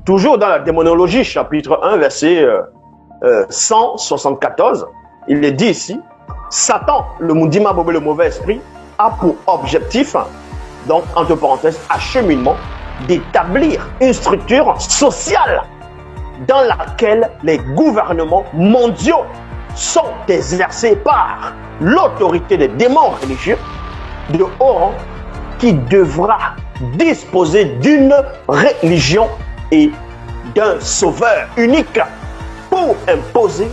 Toujours dans la démonologie, chapitre 1, verset 174, il est dit ici, Satan, le Mundima Bobé, le mauvais esprit, a pour objectif, donc entre parenthèses, acheminement, d'établir une structure sociale dans laquelle les gouvernements mondiaux sont exercés par l'autorité des démons religieux de haut rang qui devra disposer d'une religion et d'un sauveur unique pour imposer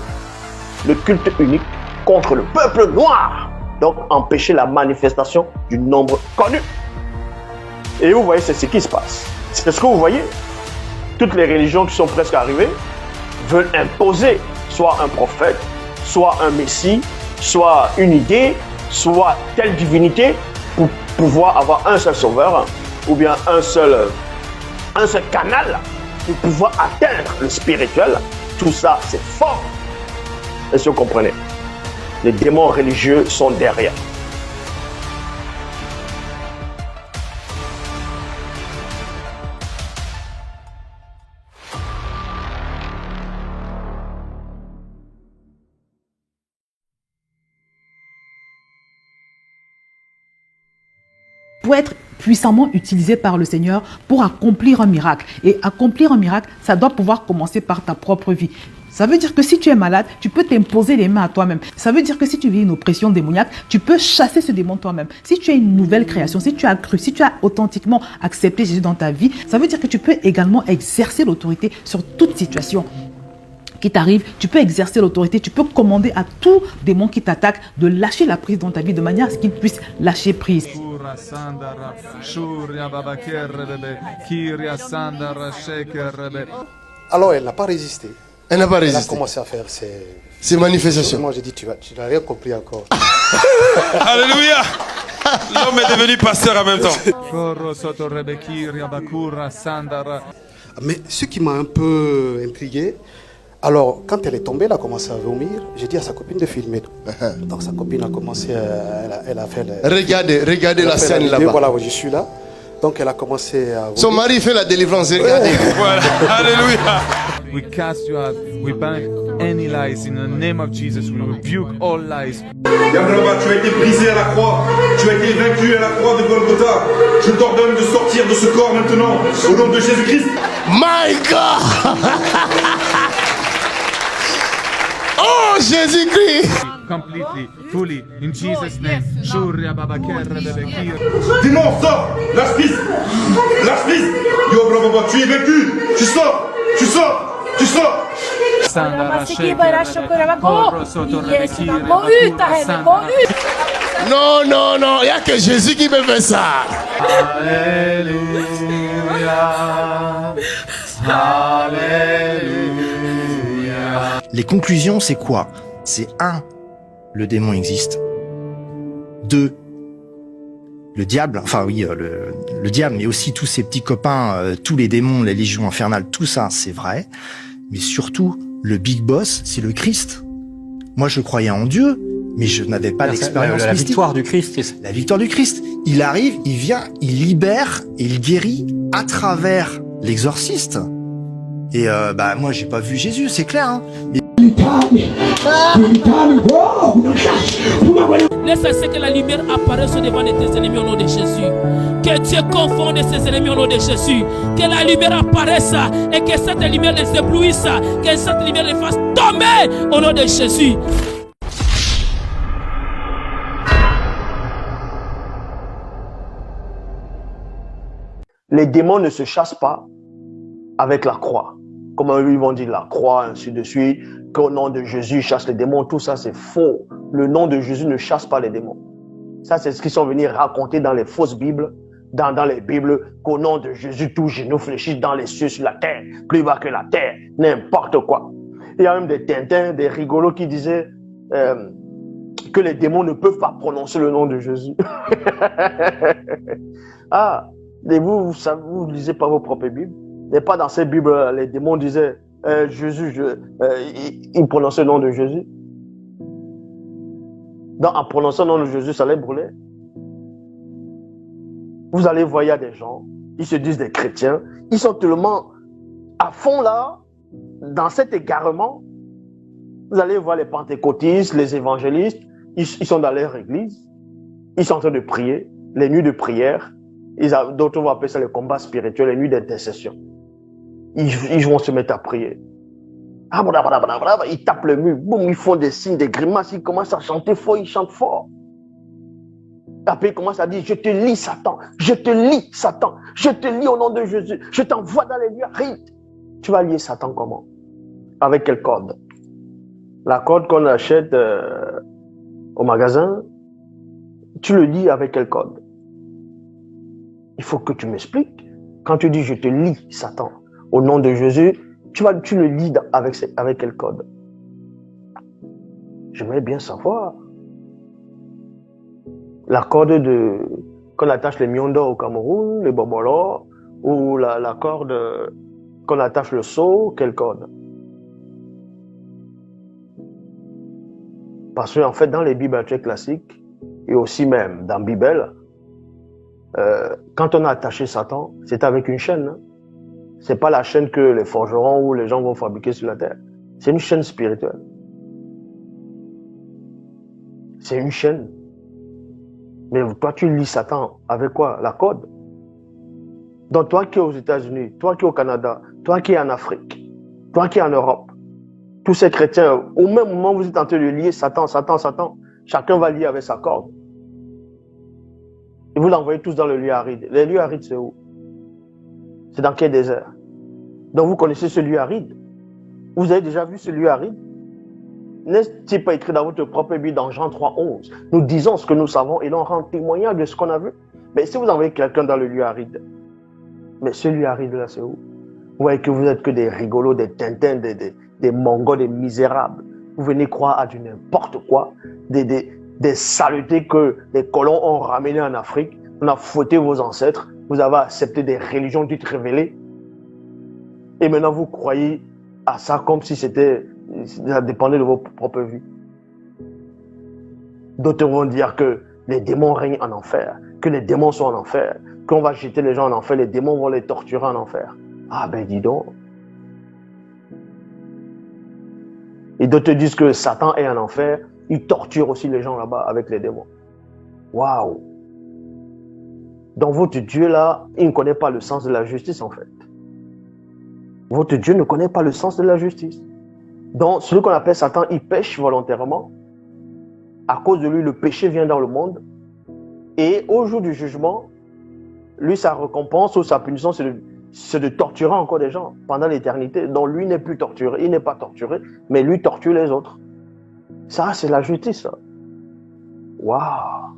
le culte unique contre le peuple noir, donc empêcher la manifestation du nombre connu. Et vous voyez, c'est ce qui se passe. C'est ce que vous voyez. Toutes les religions qui sont presque arrivées veulent imposer soit un prophète, soit un messie, soit une idée, soit telle divinité pour pouvoir avoir un seul sauveur ou bien un seul canal pour pouvoir atteindre le spirituel. Tout ça, c'est fort. Est-ce que vous comprenez? Les démons religieux sont derrière. Pour être puissamment utilisé par le Seigneur pour accomplir un miracle. Et accomplir un miracle, ça doit pouvoir commencer par ta propre vie. Ça veut dire que si tu es malade, tu peux t'imposer les mains à toi-même. Ça veut dire que si tu vis une oppression démoniaque, tu peux chasser ce démon toi-même. Si tu es une nouvelle création, si tu as cru, si tu as authentiquement accepté Jésus dans ta vie, ça veut dire que tu peux également exercer l'autorité sur toute situation qui t'arrive. Tu peux exercer l'autorité, tu peux commander à tout démon qui t'attaque de lâcher la prise dans ta vie de manière à ce qu'il puisse lâcher prise. Alors elle n'a pas résisté. Elle n'a pas Elle a résisté. commencé à faire Ces manifestations. Moi j'ai dit, tu n'as rien compris encore. Alléluia. L'homme est devenu pasteur en même temps. Mais ce qui m'a un peu intrigué, alors quand elle est tombée, elle a commencé à vomir. J'ai dit à sa copine de filmer. Donc sa copine a commencé, elle a fait... Regardez la scène vidéo. là-bas. Voilà, je suis là. Donc elle a commencé à vomir. Son mari fait la délivrance. Regardez. Voilà. Alléluia. We cast you out. We bind any lies in the name of Jesus. We rebuke all lies. Yablaba, tu as été brisé à la croix. Tu as été vaincu à la croix de Golgotha. Je t'ordonne de sortir de ce corps maintenant. Au nom de Jésus-Christ. My God. Oh, Jésus-Christ. Completely, fully, in Jesus' name. Shurya Baba Kerre Bebekir. Démon, sors. Lâche prise. Lâche prise. Yo, blablabla, tu es vaincu. Tu sors. Tu sors. Tu sors. Non, non, non. Il n'y a que Jésus qui peut faire ça. Alléluia. Alléluia. Les conclusions, c'est quoi? C'est 1, le démon existe. 2, le diable, enfin oui, le diable, mais aussi tous ses petits copains, tous les démons, les légions infernales, tout ça, c'est vrai. Mais surtout, le big boss, c'est le Christ. Moi, je croyais en Dieu, mais je n'avais pas l'expérience La mystique. victoire du Christ. La victoire du Christ. Il arrive, il vient, il libère et il guérit à travers l'exorciste. Et moi, j'ai pas vu Jésus, c'est clair. Hein. Mais... Laisse que la lumière apparaisse au devant de tes ennemis au nom de Jésus. Que Dieu confonde ses ennemis au nom de Jésus. Que la lumière apparaisse et que cette lumière les éblouisse. Que cette lumière les fasse tomber au nom de Jésus. Les démons ne se chassent pas avec la croix. Comme ils vont dire la croix, ainsi de suite, qu'au nom de Jésus chasse les démons, tout ça c'est faux. Le nom de Jésus ne chasse pas les démons. Ça c'est ce qu'ils sont venus raconter dans les fausses Bibles, dans les Bibles, qu'au nom de Jésus, tout genou fléchit dans les cieux, sur la terre, plus bas que la terre, n'importe quoi. Il y a même des Tintins, des rigolos qui disaient que les démons ne peuvent pas prononcer le nom de Jésus. Ah, et vous ne lisez pas vos propres Bibles. Et pas dans ces Bibles, les démons disaient Jésus, ils prononçaient le nom de Jésus. En prononçant le nom de Jésus, ça les brûlait. Vous allez voir, il y a des gens, ils se disent des chrétiens, ils sont tellement à fond là, dans cet égarement, vous allez voir les pentecôtistes, les évangélistes, ils sont dans leur église, ils sont en train de prier, les nuits de prière, d'autres vont appeler ça le combat spirituel, les nuits d'intercession. Ils vont se mettre à prier. Ils tapent le mur, boum, ils font des signes, des grimaces, ils commencent à chanter fort, ils chantent fort. Après, ils commencent à dire, je te lis Satan, je te lis Satan, je te lis au nom de Jésus, je t'envoie dans les lieux arides. Tu vas lier Satan comment? Avec quelle corde? La corde qu'on achète au magasin, tu le lis avec quelle corde? Il faut que tu m'expliques. Quand tu dis je te lis Satan au nom de Jésus, tu le lis avec quelle corde? J'aimerais bien savoir. La corde qu'on attache les miondos au Cameroun, les bobolos, ou la corde qu'on attache le seau, quelle corde? Parce qu'en fait, dans les Bibles classiques, et aussi même dans la Bible, quand on a attaché Satan, c'est avec une chaîne. Hein? C'est pas la chaîne que les forgerons ou les gens vont fabriquer sur la terre. C'est une chaîne spirituelle. C'est une chaîne. Mais toi, tu lis Satan avec quoi? La corde. Donc toi qui es aux États-Unis, toi qui es au Canada, toi qui es en Afrique, toi qui es en Europe, tous ces chrétiens, au même moment où vous êtes en train de lier Satan, Satan, Satan, chacun va lier avec sa corde. Et vous l'envoyez tous dans le lieu aride. Les lieux arides, c'est où? C'est dans quel désert? Donc vous connaissez ce lieu aride? Vous avez déjà vu ce lieu aride? N'est-il pas écrit dans votre propre Bible dans Jean 3:11? Nous disons ce que nous savons et l'on rend témoignage de ce qu'on a vu. Mais si vous envoyez quelqu'un dans le lieu aride, mais ce lieu aride là, c'est où? Vous voyez que vous n'êtes que des rigolos, des tintins, des mongols, des misérables. Vous venez croire à du n'importe quoi, des saletés que les colons ont ramenées en Afrique. On a fouetté vos ancêtres, vous avez accepté des religions dites révélées. Et maintenant vous croyez à ça comme si ça dépendait de vos propres vies. D'autres vont dire que les démons règnent en enfer, que les démons sont en enfer, qu'on va jeter les gens en enfer, les démons vont les torturer en enfer. Ah ben dis donc. Et d'autres disent que Satan est en enfer, il torture aussi les gens là-bas avec les démons. Waouh! Donc votre Dieu là, il ne connaît pas le sens de la justice en fait. Votre Dieu ne connaît pas le sens de la justice. Donc celui qu'on appelle Satan, il pêche volontairement. À cause de lui, le péché vient dans le monde. Et au jour du jugement, lui, sa récompense ou sa punition, c'est de torturer encore des gens pendant l'éternité. Donc lui n'est plus torturé, il n'est pas torturé, mais lui torture les autres. Ça, c'est la justice. Ça. Waouh!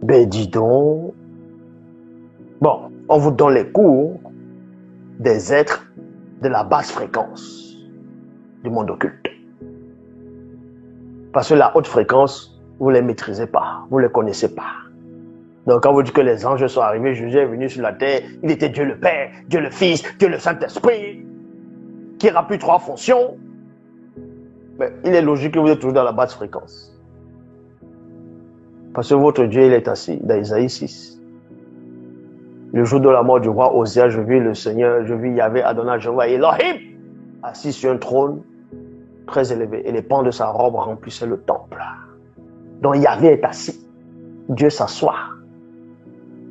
Ben dis donc. Bon, on vous donne les cours des êtres de la basse fréquence du monde occulte. Parce que la haute fréquence, vous ne les maîtrisez pas, vous ne les connaissez pas. Donc quand vous dites que les anges sont arrivés, Jésus est venu sur la terre, il était Dieu le Père, Dieu le Fils, Dieu le Saint-Esprit, qui remplit 3 fonctions. Mais il est logique que vous êtes toujours dans la basse fréquence. Parce que votre Dieu, il est assis dans Isaïe 6. Le jour de la mort du roi Osée, je vis le Seigneur, je vis Yahvé Adonai, Jéhovah Elohim, assis sur un trône très élevé. Et les pans de sa robe remplissaient le temple. Donc Yahvé est assis. Dieu s'assoit.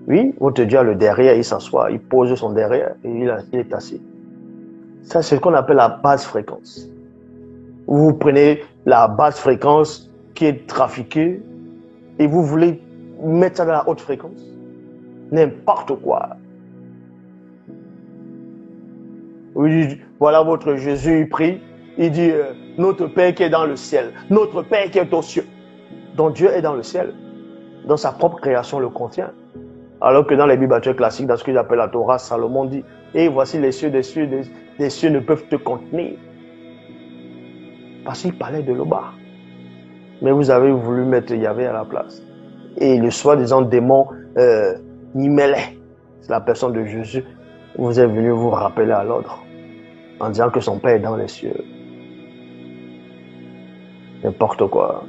Oui, votre Dieu a le derrière, il s'assoit, il pose son derrière et il est assis. Ça, c'est ce qu'on appelle la basse fréquence. Vous prenez la basse fréquence qui est trafiquée et vous voulez mettre ça dans la haute fréquence. N'importe quoi. Oui, voilà votre Jésus, il prie. Il dit, notre Père qui est dans le ciel, notre Père qui est aux cieux. Donc Dieu est dans le ciel. Dans sa propre création le contient. Alors que dans les Bibles classiques, dans ce qu'ils appellent la Torah, Salomon dit, et voici les cieux des cieux, des cieux ne peuvent te contenir. Parce qu'il parlait de l'Oba. Mais vous avez voulu mettre Yahvé à la place. Et le soi-disant démon Nimélé, c'est la personne de Jésus, vous êtes venu vous rappeler à l'ordre en disant que son Père est dans les cieux. N'importe quoi.